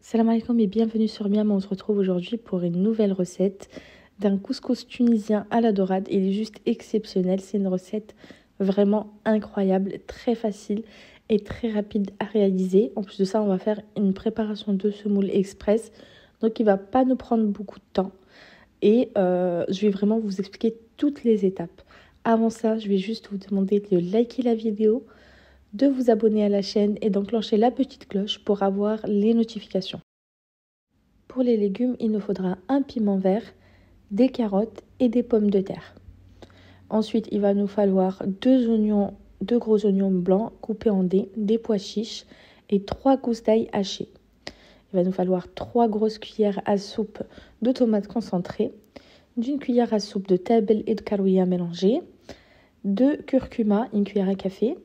Salam alaikum et bienvenue sur Miam. On se retrouve aujourd'hui pour une nouvelle recette d'un couscous tunisien à la dorade. Il est juste exceptionnel. C'est une recette vraiment incroyable, très facile et très rapide à réaliser. En plus de ça, on va faire une préparation de semoule express. Donc il ne va pas nous prendre beaucoup de temps. Et je vais vraiment vous expliquer toutes les étapes. Avant ça, je vais juste vous demander de liker la vidéo, de vous abonner à la chaîne et d'enclencher la petite cloche pour avoir les notifications. Pour les légumes, il nous faudra un piment vert, des carottes et des pommes de terre. Ensuite, il va nous falloir deux gros oignons blancs coupés en dés, des pois chiches et 3 gousses d'ail hachées. Il va nous falloir 3 grosses cuillères à soupe de tomates concentrées, d'une cuillère à soupe de tabel et de karouia mélangées, de curcuma, une cuillère à café,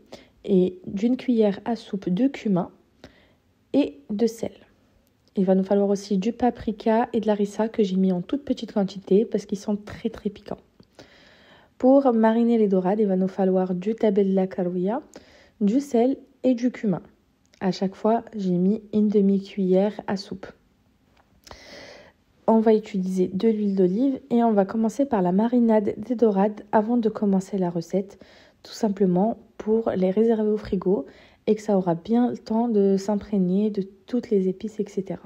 et d'une cuillère à soupe de cumin et de sel. Il va nous falloir aussi du paprika et de l'harissa que j'ai mis en toute petite quantité parce qu'ils sont très piquants. Pour mariner les dorades, il va nous falloir du tabel de la karouia, du sel et du cumin. À chaque fois, j'ai mis une demi-cuillère à soupe. On va utiliser de l'huile d'olive et on va commencer par la marinade des dorades avant de commencer la recette, tout simplement pour les réserver au frigo et que ça aura bien le temps de s'imprégner de toutes les épices, etc.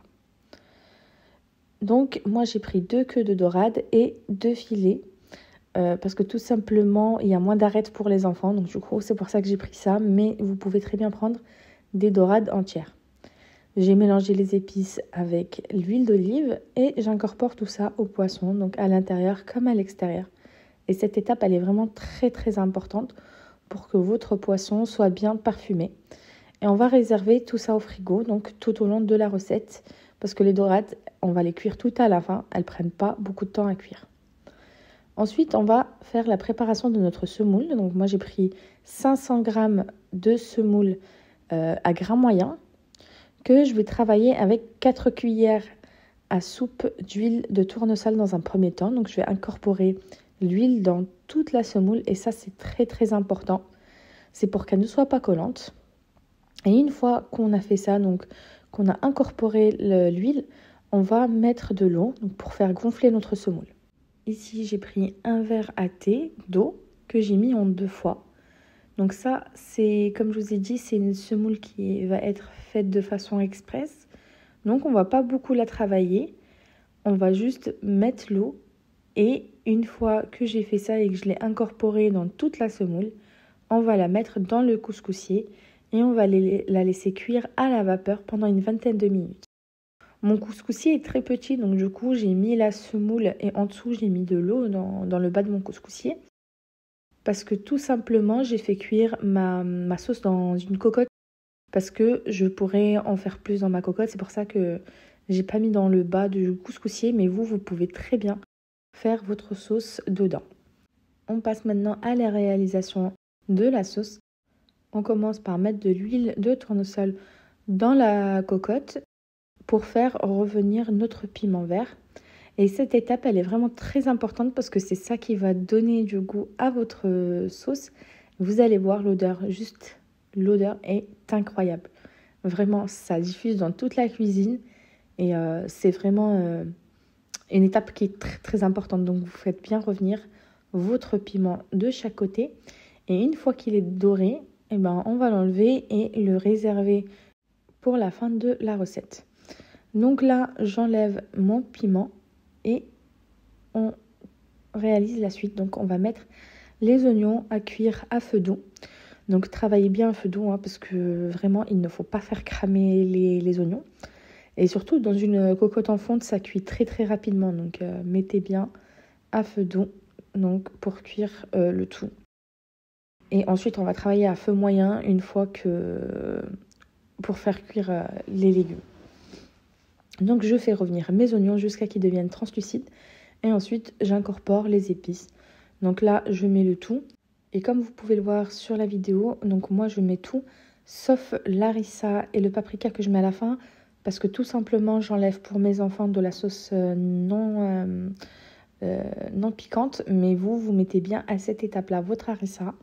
Donc moi j'ai pris 2 queues de dorade et 2 filets parce que tout simplement il y a moins d'arêtes pour les enfants, donc du coup c'est pour ça que j'ai pris ça, mais vous pouvez très bien prendre des dorades entières. J'ai mélangé les épices avec l'huile d'olive et j'incorpore tout ça au poisson, donc à l'intérieur comme à l'extérieur. Et cette étape, elle est vraiment très importante pour que votre poisson soit bien parfumé. Et on va réserver tout ça au frigo, donc tout au long de la recette, parce que les dorades, on va les cuire tout à la fin, elles prennent pas beaucoup de temps à cuire. Ensuite, on va faire la préparation de notre semoule. Donc moi, j'ai pris 500 g de semoule à grains moyens, que je vais travailler avec 4 cuillères à soupe d'huile de tournesol dans un premier temps. Donc je vais incorporer l'huile dans toute la semoule et ça c'est très important. C'est pour qu'elle ne soit pas collante. Et une fois qu'on a fait ça, donc qu'on a incorporé l'huile, on va mettre de l'eau pour faire gonfler notre semoule. Ici j'ai pris un verre à thé d'eau que j'ai mis en 2 fois. Donc ça, c'est comme je vous ai dit, c'est une semoule qui va être faite de façon express. Donc on va pas beaucoup la travailler. On va juste mettre l'eau et une fois que j'ai fait ça et que je l'ai incorporée dans toute la semoule, on va la mettre dans le couscoussier et on va la laisser cuire à la vapeur pendant une vingtaine de minutes. Mon couscoussier est très petit, donc du coup j'ai mis la semoule et en dessous j'ai mis de l'eau dans le bas de mon couscoussier. Parce que tout simplement, j'ai fait cuire ma sauce dans une cocotte parce que je pourrais en faire plus dans ma cocotte. C'est pour ça que j'ai pas mis dans le bas du couscoussier, mais vous pouvez très bien faire votre sauce dedans. On passe maintenant à la réalisation de la sauce. On commence par mettre de l'huile de tournesol dans la cocotte pour faire revenir notre piment vert. Et cette étape, elle est vraiment très importante parce que c'est ça qui va donner du goût à votre sauce. Vous allez voir l'odeur, juste l'odeur est incroyable. Vraiment, ça diffuse dans toute la cuisine et c'est vraiment une étape qui est très importante. Donc vous faites bien revenir votre piment de chaque côté. Et une fois qu'il est doré, eh ben, on va l'enlever et le réserver pour la fin de la recette. Donc là, j'enlève mon piment. Et on réalise la suite. Donc on va mettre les oignons à cuire à feu doux. Donc travaillez bien à feu doux parce que vraiment il ne faut pas faire cramer les oignons. Et surtout dans une cocotte en fonte ça cuit très rapidement. Donc mettez bien à feu doux donc, pour cuire le tout. Et ensuite on va travailler à feu moyen une fois que pour faire cuire les légumes. Donc je fais revenir mes oignons jusqu'à qu'ils deviennent translucides et ensuite j'incorpore les épices. Donc là je mets le tout et comme vous pouvez le voir sur la vidéo, donc moi je mets tout sauf l'harissa et le paprika que je mets à la fin parce que tout simplement j'enlève pour mes enfants de la sauce non piquante, mais vous mettez bien à cette étape là votre harissa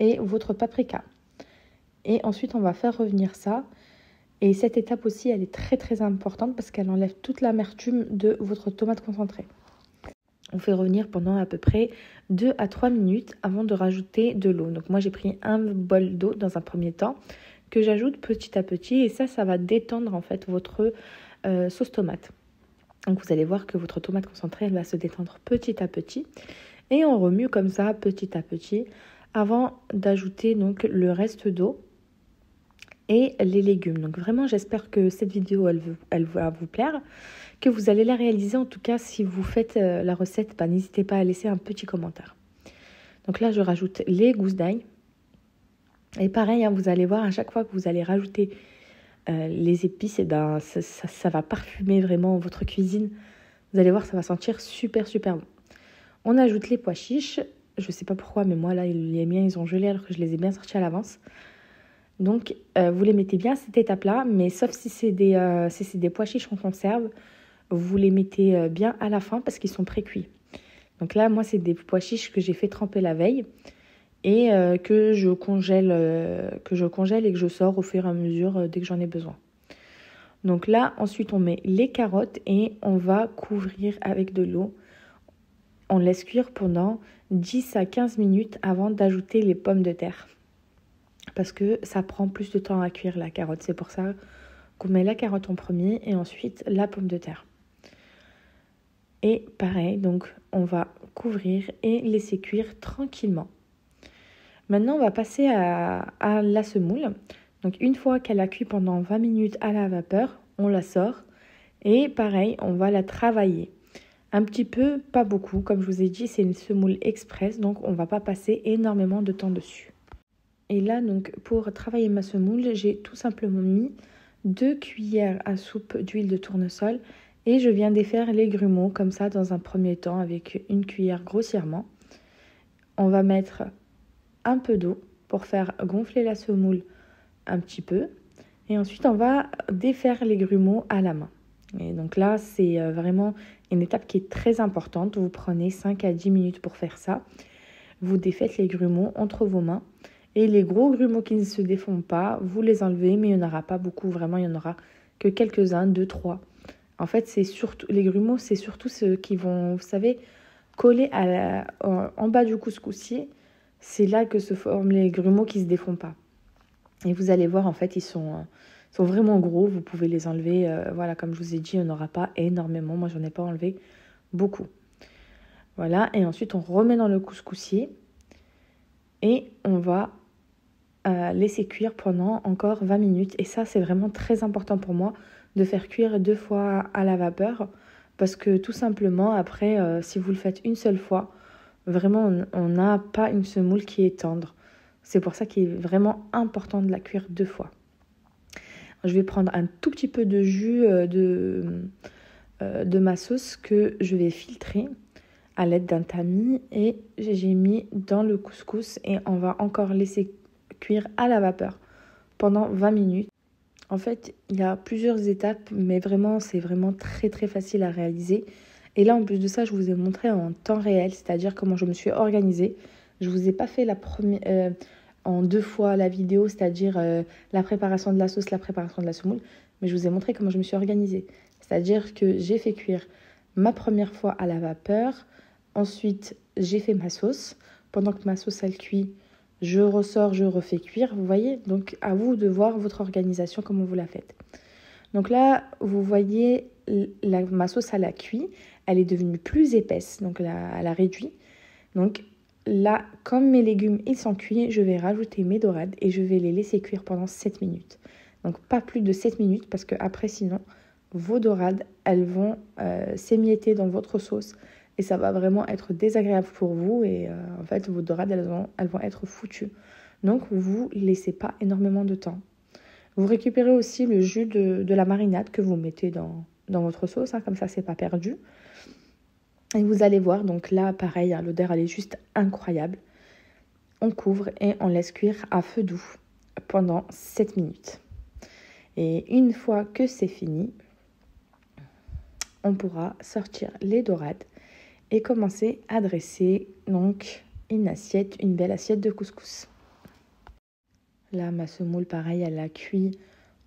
et votre paprika. Et ensuite on va faire revenir ça. Et cette étape aussi, elle est très très importante parce qu'elle enlève toute l'amertume de votre tomate concentrée. On fait revenir pendant à peu près 2 à 3 minutes avant de rajouter de l'eau. Donc moi j'ai pris un bol d'eau dans un premier temps que j'ajoute petit à petit et ça va détendre en fait votre sauce tomate. Donc vous allez voir que votre tomate concentrée elle va se détendre petit à petit et on remue comme ça petit à petit avant d'ajouter donc le reste d'eau et les légumes. Donc vraiment j'espère que cette vidéo elle va vous plaire, que vous allez la réaliser. En tout cas si vous faites la recette, n'hésitez pas à laisser un petit commentaire. Donc là je rajoute les gousses d'ail et pareil vous allez voir à chaque fois que vous allez rajouter les épices, ça va parfumer vraiment votre cuisine. Vous allez voir, ça va sentir super super bon. On ajoute les pois chiches. Je sais pas pourquoi, mais moi là, les miens ils ont gelé alors que je les ai bien sortis à l'avance. Donc vous les mettez bien à cette étape-là, mais sauf si c'est des pois chiches en conserve, vous les mettez bien à la fin parce qu'ils sont pré-cuits. Donc là, moi c'est des pois chiches que j'ai fait tremper la veille et que je congèle et que je sors au fur et à mesure dès que j'en ai besoin. Donc là, ensuite, on met les carottes et on va couvrir avec de l'eau. On laisse cuire pendant 10 à 15 minutes avant d'ajouter les pommes de terre. Parce que ça prend plus de temps à cuire la carotte. C'est pour ça qu'on met la carotte en premier et ensuite la pomme de terre. Et pareil, donc on va couvrir et laisser cuire tranquillement. Maintenant, on va passer à la semoule. Donc, une fois qu'elle a cuit pendant 20 minutes à la vapeur, on la sort. Et pareil, on va la travailler. Un petit peu, pas beaucoup. Comme je vous ai dit, c'est une semoule express. Donc, on ne va pas passer énormément de temps dessus. Et là, donc, pour travailler ma semoule, j'ai tout simplement mis 2 cuillères à soupe d'huile de tournesol. Et je viens défaire les grumeaux comme ça dans un premier temps avec une cuillère grossièrement. On va mettre un peu d'eau pour faire gonfler la semoule un petit peu et ensuite on va défaire les grumeaux à la main. Et donc là c'est vraiment une étape qui est très importante. Vous prenez 5 à 10 minutes pour faire ça. Vous défaites les grumeaux entre vos mains et les gros grumeaux qui ne se défont pas, vous les enlevez, mais il n'y en aura pas beaucoup, vraiment il n'y en aura que quelques-uns, 2, 3. En fait c'est surtout les grumeaux, c'est surtout ceux qui vont, vous savez, coller en bas du couscoussier. C'est là que se forment les grumeaux qui ne se défont pas. Et vous allez voir, en fait, ils sont vraiment gros. Vous pouvez les enlever. Voilà, comme je vous ai dit, on n'aura pas énormément. Moi, j'en ai pas enlevé beaucoup. Voilà, et ensuite, on remet dans le couscoussier. Et on va laisser cuire pendant encore 20 minutes. Et ça, c'est vraiment très important pour moi de faire cuire 2 fois à la vapeur. Parce que tout simplement, après, si vous le faites une seule fois, vraiment, on n'a pas une semoule qui est tendre. C'est pour ça qu'il est vraiment important de la cuire 2 fois. Je vais prendre un tout petit peu de jus de ma sauce que je vais filtrer à l'aide d'un tamis. Et j'ai mis dans le couscous et on va encore laisser cuire à la vapeur pendant 20 minutes. En fait, il y a plusieurs étapes, mais vraiment, c'est vraiment très très facile à réaliser. Et là, en plus de ça, je vous ai montré en temps réel, c'est-à-dire comment je me suis organisée. Je ne vous ai pas fait la première, en 2 fois la vidéo, c'est-à-dire la préparation de la sauce, la préparation de la semoule, mais je vous ai montré comment je me suis organisée. C'est-à-dire que j'ai fait cuire ma première fois à la vapeur, ensuite j'ai fait ma sauce. Pendant que ma sauce elle cuit, je ressors, je refais cuire, vous voyez. Donc à vous de voir votre organisation, comment vous la faites. Donc là, vous voyez, ma sauce elle a cuit, elle est devenue plus épaisse, donc elle a réduit. Donc là, comme mes légumes ils sont cuits, je vais rajouter mes dorades et je vais les laisser cuire pendant 7 minutes. Donc pas plus de 7 minutes parce que après sinon, vos dorades, elles vont s'émietter dans votre sauce et ça va vraiment être désagréable pour vous et en fait vos dorades, elles vont être foutues. Donc vous laissez pas énormément de temps. Vous récupérez aussi le jus de la marinade que vous mettez dans votre sauce, comme ça c'est pas perdu. Et vous allez voir, donc là pareil, l'odeur elle est juste incroyable. On couvre et on laisse cuire à feu doux pendant 7 minutes. Et une fois que c'est fini, on pourra sortir les dorades et commencer à dresser donc une belle assiette de couscous. Là, ma semoule, pareil, elle a cuit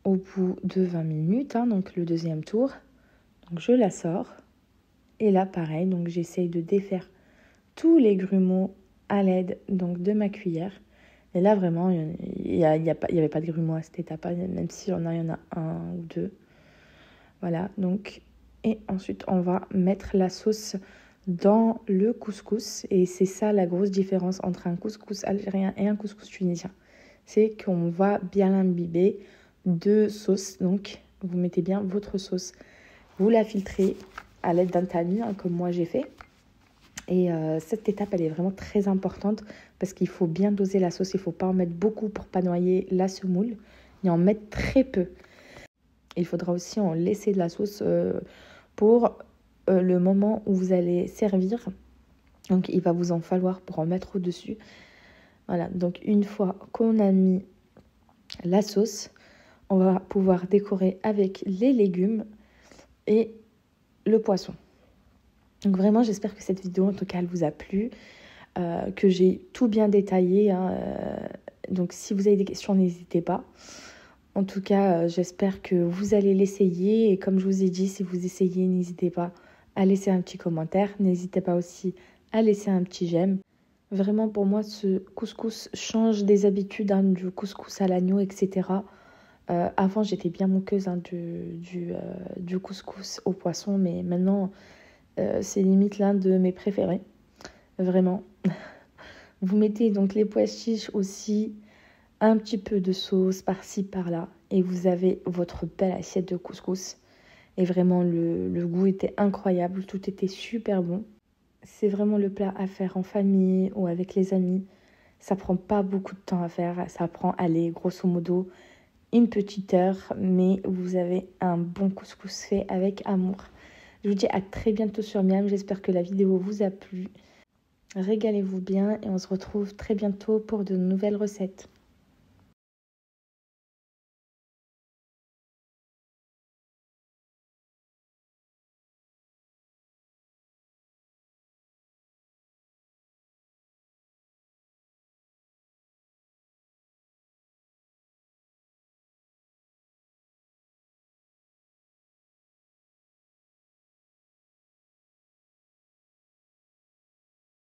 au bout de 20 minutes, hein, donc le deuxième tour. Donc je la sors. Et là, pareil, donc j'essaye de défaire tous les grumeaux à l'aide donc de ma cuillère. Et là, vraiment, il y avait pas de grumeaux à cette étape, même s'il y en a un ou deux. Voilà, donc, et ensuite, on va mettre la sauce dans le couscous. Et c'est ça la grosse différence entre un couscous algérien et un couscous tunisien. C'est qu'on va bien l'imbiber de sauce. Donc, vous mettez bien votre sauce. Vous la filtrez à l'aide d'un tamis, hein, comme moi j'ai fait. Et cette étape, elle est vraiment très importante parce qu'il faut bien doser la sauce. Il ne faut pas en mettre beaucoup pour pas noyer la semoule, et en mettre très peu. Il faudra aussi en laisser de la sauce pour le moment où vous allez servir. Donc, il va vous en falloir pour en mettre au-dessus. Voilà, donc une fois qu'on a mis la sauce, on va pouvoir décorer avec les légumes et le poisson. Donc vraiment, j'espère que cette vidéo, en tout cas, elle vous a plu, que j'ai tout bien détaillé. Hein, donc si vous avez des questions, n'hésitez pas. En tout cas, j'espère que vous allez l'essayer. Et comme je vous ai dit, si vous essayez, n'hésitez pas à laisser un petit commentaire. N'hésitez pas aussi à laisser un petit j'aime. Vraiment, pour moi, ce couscous change des habitudes, hein, du couscous à l'agneau, etc. Avant, j'étais bien moqueuse, hein, du couscous au poisson, mais maintenant, c'est limite l'un de mes préférés. Vraiment. Vous mettez donc les pois chiches aussi, un petit peu de sauce par-ci, par-là, et vous avez votre belle assiette de couscous. Et vraiment, le goût était incroyable, tout était super bon. C'est vraiment le plat à faire en famille ou avec les amis. Ça prend pas beaucoup de temps à faire, ça prend, allez, grosso modo, une petite heure, mais vous avez un bon couscous fait avec amour. Je vous dis à très bientôt sur Miam, j'espère que la vidéo vous a plu. Régalez-vous bien et on se retrouve très bientôt pour de nouvelles recettes.